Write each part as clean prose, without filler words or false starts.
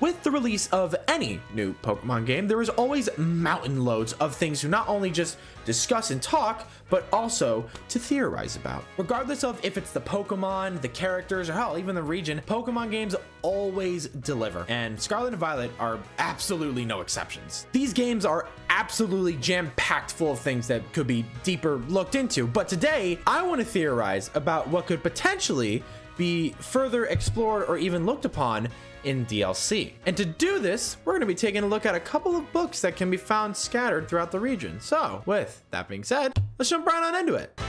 With the release of any new Pokemon game, there is always mountain loads of things to not only just discuss and talk, but also to theorize about. Regardless of if it's the Pokemon, the characters, or hell, even the region, Pokemon games always deliver, and Scarlet and Violet are absolutely no exceptions. These games are absolutely jam-packed full of things that could be deeper looked into, but today I want to theorize about what could potentially be further explored or even looked upon in DLC. And to do this, we're going to be taking a look at a couple of books that can be found scattered throughout the region. So with that being said, let's jump right on into it.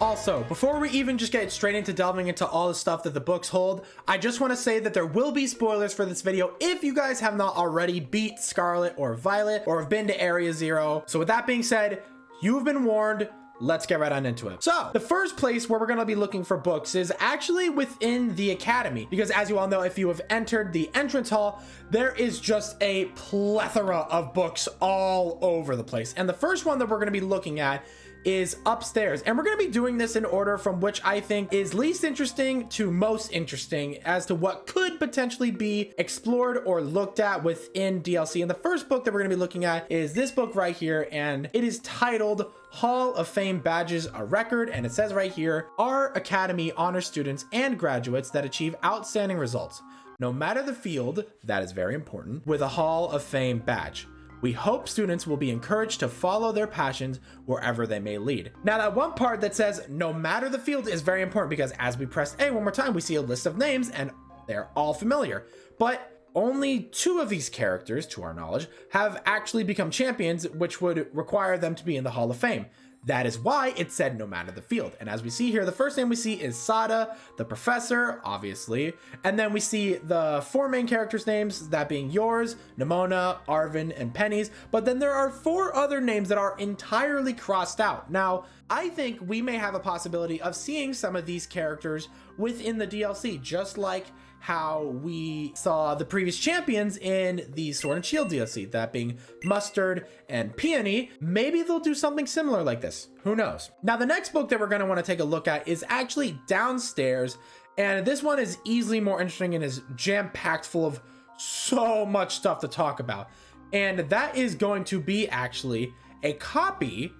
Also, before we even just get straight into delving into all the stuff that the books hold, I just want to say that there will be spoilers for this video if you guys have not already beat Scarlet or Violet or have been to Area Zero. So with that being said, you've been warned. Let's get right on into it. So the first place where we're going to be looking for books is actually within the academy, because as you all know, if you have entered the entrance hall, there is just a plethora of books all over the place. And the first one that we're going to be looking at is upstairs, and we're going to be doing this in order from which I think is least interesting to most interesting as to what could potentially be explored or looked at within DLC. And the first book that we're going to be looking at is this book right here, and it is titled Hall of Fame Badges, a Record. And it says right here, our academy honors students and graduates that achieve outstanding results, no matter the field, that is very important, with a Hall of Fame badge. We hope students will be encouraged to follow their passions wherever they may lead. Now, that one part that says no matter the field is very important, because as we press A one more time, we see a list of names and they're all familiar. But only 2 of these characters, to our knowledge, have actually become champions, which would require them to be in the Hall of Fame. That is why it said no matter the field. And as we see here, the first name we see is Sada, the professor, obviously. And then we see the 4 main characters' names, that being yours, Nimona, Arvin, and Penny's. But then there are 4 other names that are entirely crossed out. Now, I think we may have a possibility of seeing some of these characters within the DLC, just like how we saw the previous champions in the Sword and Shield DLC, that being Mustard and Peony. Maybe they'll do something similar like this. Who knows? Now, the next book that we're going to want to take a look at is actually downstairs, and this one is easily more interesting and is jam-packed full of so much stuff to talk about. And that is going to be actually a copy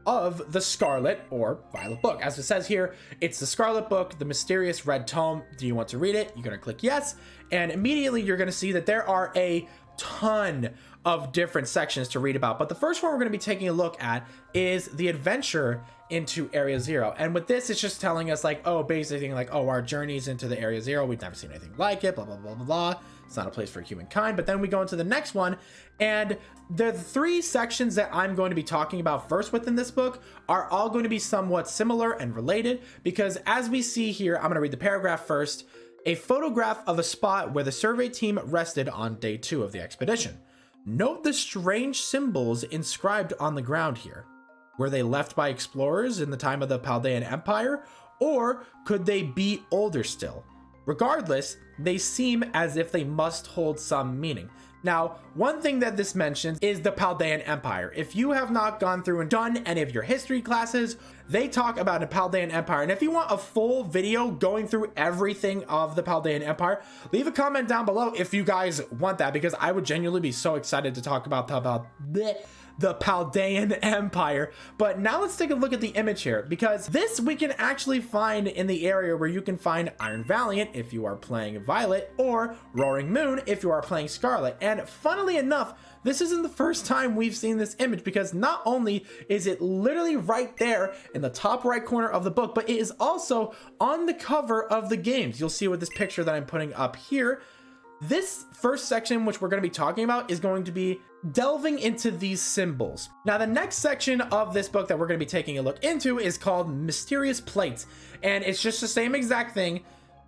of the Scarlet or Violet book. As it says here, it's the Scarlet book, the mysterious red tome. Do you want to read it? You're going to click yes, and immediately you're going to see that there are a ton of different sections to read about. But the first one we're going to be taking a look at is the adventure into Area Zero. And with this, it's just telling us like, oh, basically like, oh, our journeys into the Area Zero, we've never seen anything like it, blah, blah, blah, blah, blah. It's not a place for humankind. But then we go into the next one, and the 3 sections that I'm going to be talking about first within this book are all going to be somewhat similar and related, because as we see here, I'm going to read the paragraph first. A photograph of a spot where the survey team rested on day 2 of the expedition. Note the strange symbols inscribed on the ground here. Were they left by explorers in the time of the Paldean Empire, or could they be older still? Regardless, they seem as if they must hold some meaning. Now, one thing that this mentions is the Paldean Empire. If you have not gone through and done any of your history classes, they talk about the Paldean Empire. And if you want a full video going through everything of the Paldean Empire, leave a comment down below if you guys want that, because I would genuinely be so excited to talk about the Paldean Empire. But now let's take a look at the image here, because this we can actually find in the area where you can find Iron Valiant if you are playing Violet, or Roaring Moon if you are playing Scarlet. And funnily enough, this isn't the first time we've seen this image, because not only is it literally right there in the top right corner of the book, but it is also on the cover of the games. You'll see with this picture that I'm putting up here. This first section, which we're going to be talking about, is going to be delving into these symbols. Now, the next section of this book that we're going to be taking a look into is called Mysterious Plates, and it's just the same exact thing.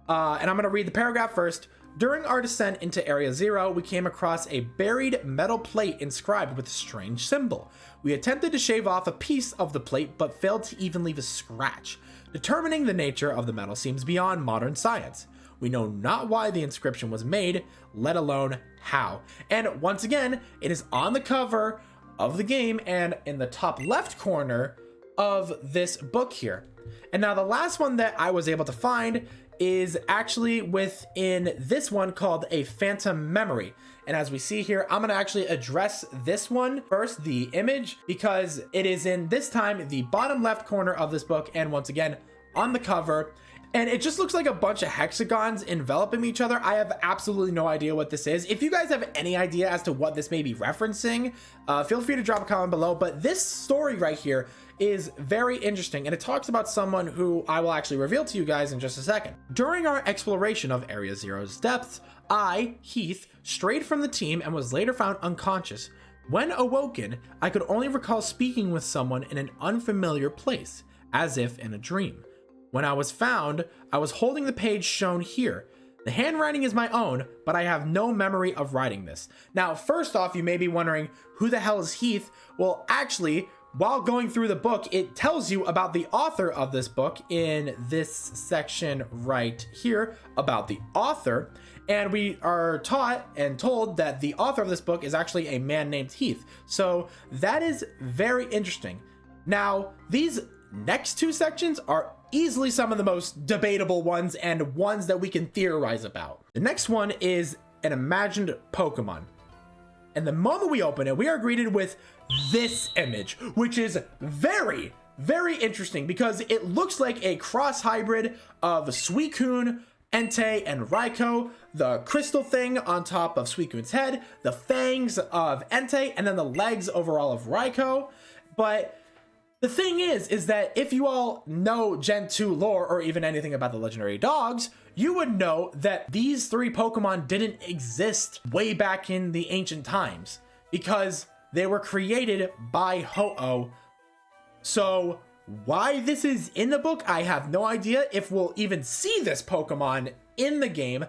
And I'm going to read the paragraph first. During our descent into Area Zero, we came across a buried metal plate inscribed with a strange symbol. We attempted to shave off a piece of the plate, but failed to even leave a scratch. Determining the nature of the metal seems beyond modern science. We know not why the inscription was made, let alone how. And once again, it is on the cover of the game, and in the top left corner, of this book here. And now the last one that I was able to find is actually within this one called A Phantom Memory. And as we see here, I'm gonna actually address this one first, the image, because it is in this time the bottom left corner of this book, and once again on the cover, and it just looks like a bunch of hexagons enveloping each other. I have absolutely no idea what this is. If you guys have any idea as to what this may be referencing, feel free to drop a comment below. But this story right here is very interesting, and it talks about someone who I will actually reveal to you guys in just a second. During our exploration of Area Zero's depths, I, Heath, strayed from the team and was later found unconscious. When awoken, I could only recall speaking with someone in an unfamiliar place, as if in a dream. When I was found, I was holding the page shown here. The handwriting is my own, but I have no memory of writing this. Now, first off, you may be wondering, who the hell is Heath? Well, actually, while going through the book, it tells you about the author of this book in this section right here about the author. And we are taught and told that the author of this book is actually a man named Heath. So that is very interesting. Now, these next two sections are easily some of the most debatable ones and ones that we can theorize about. The next one is an imagined Pokemon. And the moment we open it, we are greeted with this image, which is very, very interesting because it looks like a cross hybrid of Suicune, Entei, and Raikou, the crystal thing on top of Suicune's head, the fangs of Entei, and then the legs overall of Raikou. But the thing is that if you all know Gen 2 lore or even anything about the legendary dogs, you would know that these three Pokemon didn't exist way back in the ancient times because they were created by Ho-Oh. So why this is in the book, I have no idea. If we'll even see this Pokemon in the game,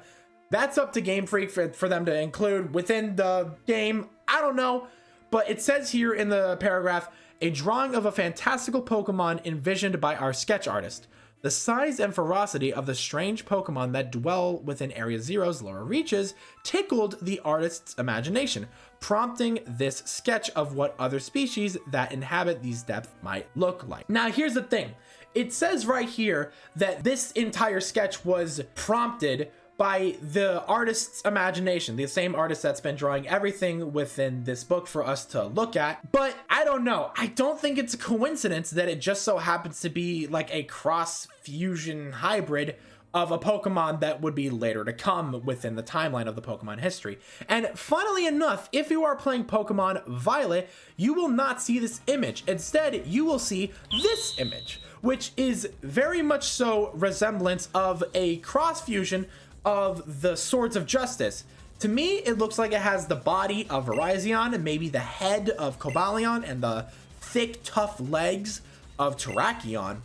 that's up to Game Freak for them to include within the game. I don't know, but it says here in the paragraph, a drawing of a fantastical Pokemon envisioned by our sketch artist. The size and ferocity of the strange Pokemon that dwell within Area Zero's lower reaches tickled the artist's imagination, prompting this sketch of what other species that inhabit these depths might look like. Now, here's the thing. It says right here that this entire sketch was prompted by the artist's imagination, the same artist that's been drawing everything within this book for us to look at. But I don't know. I don't think it's a coincidence that it just so happens to be like a cross fusion hybrid of a Pokemon that would be later to come within the timeline of the Pokemon history. And funnily enough, if you are playing Pokemon Violet, you will not see this image. Instead, you will see this image, which is very much so resemblance of a cross fusion of the Swords of Justice. To me, it looks like it has the body of Virizion and maybe the head of Cobalion and the thick, tough legs of Terrakion.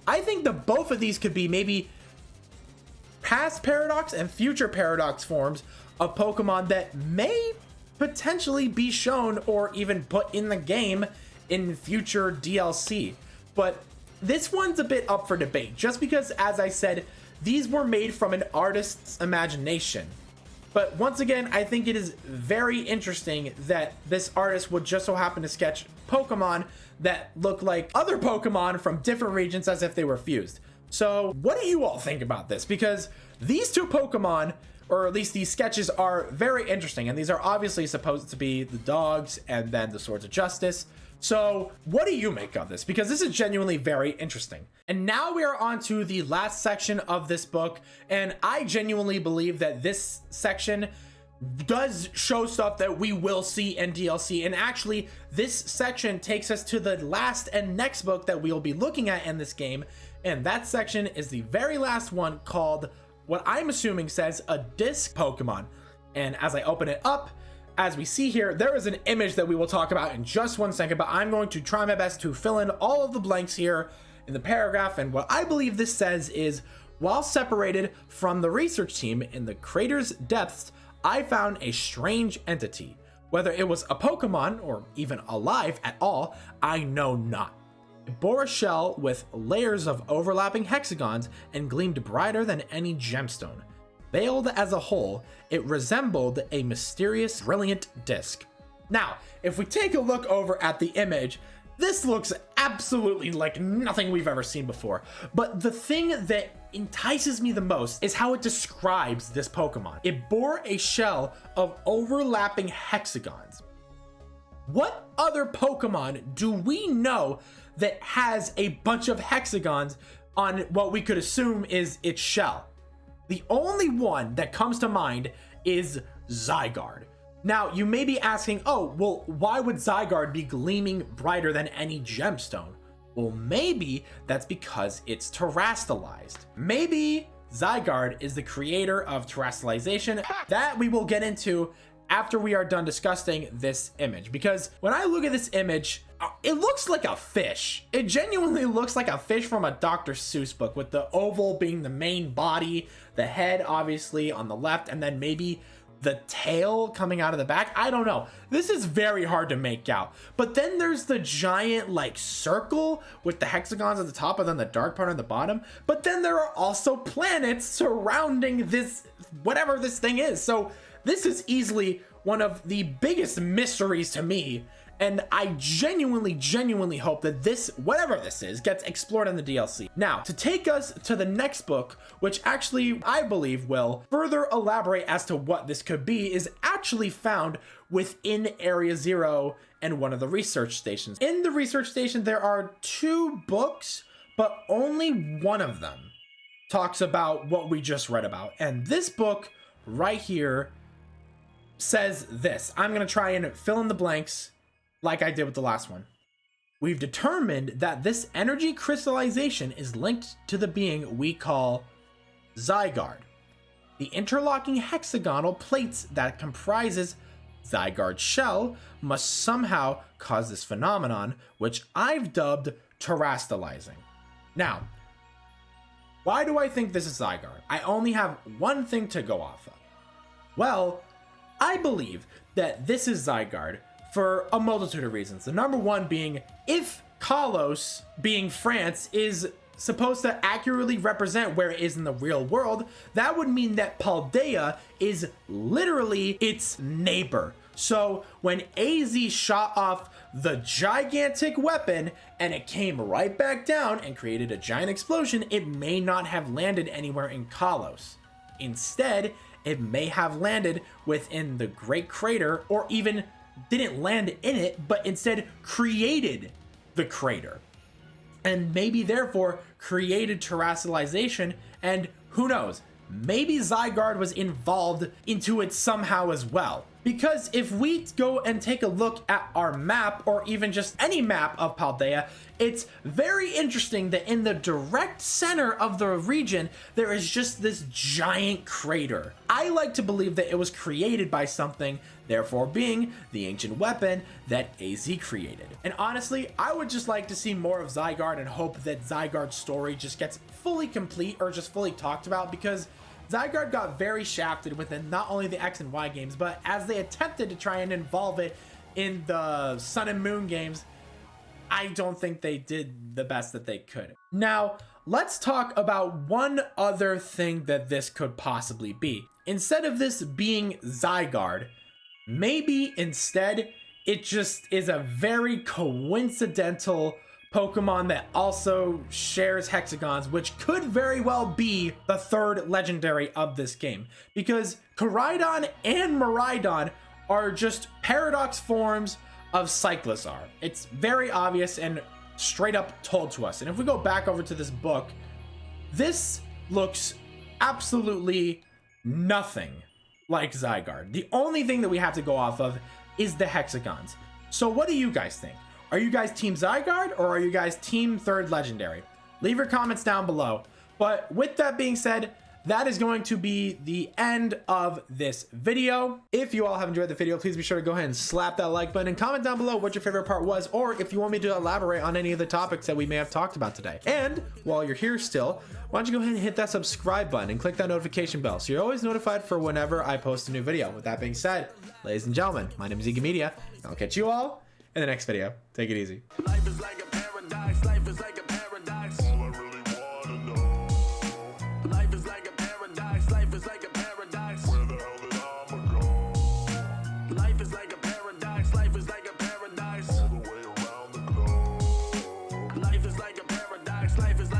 I think that both of these could be maybe past Paradox and future Paradox forms of Pokemon that may potentially be shown or even put in the game in future DLC. But this one's a bit up for debate, just because, as I said, these were made from an artist's imagination. But once again, I think it is very interesting that this artist would just so happen to sketch Pokemon that look like other Pokemon from different regions as if they were fused. So what do you all think about this? Because these two Pokemon, or at least these sketches, are very interesting. And these are obviously supposed to be the dogs and then the Swords of Justice. So what do you make of this? Because this is genuinely very interesting. And now we are on to the last section of this book. And I genuinely believe that this section does show stuff that we will see in DLC. And actually, this section takes us to the last and next book that we'll be looking at in this game. And that section is the very last one, called, what I'm assuming says, a disc Pokemon. And as I open it up, as we see here, there is an image that we will talk about in just 1 second, but I'm going to try my best to fill in all of the blanks here in the paragraph. And what I believe this says is, while separated from the research team in the crater's depths, I found a strange entity. Whether it was a Pokemon or even alive at all, I know not. It bore a shell with layers of overlapping hexagons and gleamed brighter than any gemstone. Veiled as a whole, it resembled a mysterious, brilliant disc. Now, if we take a look over at the image, this looks absolutely like nothing we've ever seen before. But the thing that entices me the most is how it describes this Pokemon. It bore a shell of overlapping hexagons. What other Pokemon do we know that has a bunch of hexagons on what we could assume is its shell? The only one that comes to mind is Zygarde. Now, you may be asking, oh, well, why would Zygarde be gleaming brighter than any gemstone? Well, maybe that's because it's terastallized. Maybe Zygarde is the creator of terastallization. That we will get into after we are done discussing this image, because when I look at this image, it looks like a fish. It genuinely looks like a fish from a Dr. Seuss book, with the oval being the main body, the head obviously on the left, and then maybe the tail coming out of the back. I don't know. This is very hard to make out. But then there's the giant like circle with the hexagons at the top and then the dark part on the bottom. But then there are also planets surrounding this, whatever this thing is. So this is easily one of the biggest mysteries to me. And I genuinely hope that this, whatever this is, gets explored in the DLC. Now, to take us to the next book, which actually I believe will further elaborate as to what this could be, is actually found within Area 0 and one of the research stations. In the research station, there are 2 books, but only one of them talks about what we just read about. And this book right here says this. I'm gonna try and fill in the blanks like I did with the last one. We've determined that this energy crystallization is linked to the being we call Zygarde. The interlocking hexagonal plates that comprises Zygarde's shell must somehow cause this phenomenon, which I've dubbed terastallizing. Now, why do I think this is Zygarde? I only have one thing to go off of. Well, I believe that this is Zygarde for a multitude of reasons. The number one being, if Kalos, being France, is supposed to accurately represent where it is in the real world, that would mean that Paldea is literally its neighbor. So when AZ shot off the gigantic weapon and it came right back down and created a giant explosion, it may not have landed anywhere in Kalos. Instead, it may have landed within the Great Crater, or even didn't land in it, but instead created the crater. And maybe therefore created terastallization, and who knows, maybe Zygarde was involved into it somehow as well. Because if we go and take a look at our map, or even just any map of Paldea, it's very interesting that in the direct center of the region, there is just this giant crater. I like to believe that it was created by something, therefore being the ancient weapon that AZ created. And honestly, I would just like to see more of Zygarde and hope that Zygarde's story just gets fully complete, or just fully talked about, because Zygarde got very shafted within not only the X and Y games, but as they attempted to try and involve it in the Sun and Moon games, I don't think they did the best that they could. Now, let's talk about one other thing that this could possibly be. Instead of this being Zygarde, maybe instead it just is a very coincidental Pokemon that also shares hexagons, which could very well be the 3rd legendary of this game, because Koraidon and Miraidon are just paradox forms of Cyclizar. It's very obvious and straight up told to us. And if we go back over to this book, this looks absolutely nothing like Zygarde. The only thing that we have to go off of is the hexagons. So what do you guys think? Are you guys team Zygarde, or are you guys team 3rd legendary? Leave your comments down below. But with that being said, that is going to be the end of this video. If you all have enjoyed the video, please be sure to go ahead and slap that like button and comment down below what your favorite part was, or if you want me to elaborate on any of the topics that we may have talked about today. And while you're here still, why don't you go ahead and hit that subscribe button and click that notification bell so you're always notified for whenever I post a new video. With that being said, ladies and gentlemen, my name is Ega Media, and I'll catch you all in the next video. Take it easy. Life is like a paradise. Life is like a paradise. All I really wanna know. Life is like a paradise. Life is like a paradise. Where the hell did I'ma go? Life is like a paradise. Life is like a paradise. All the way around the globe. paradise. Life is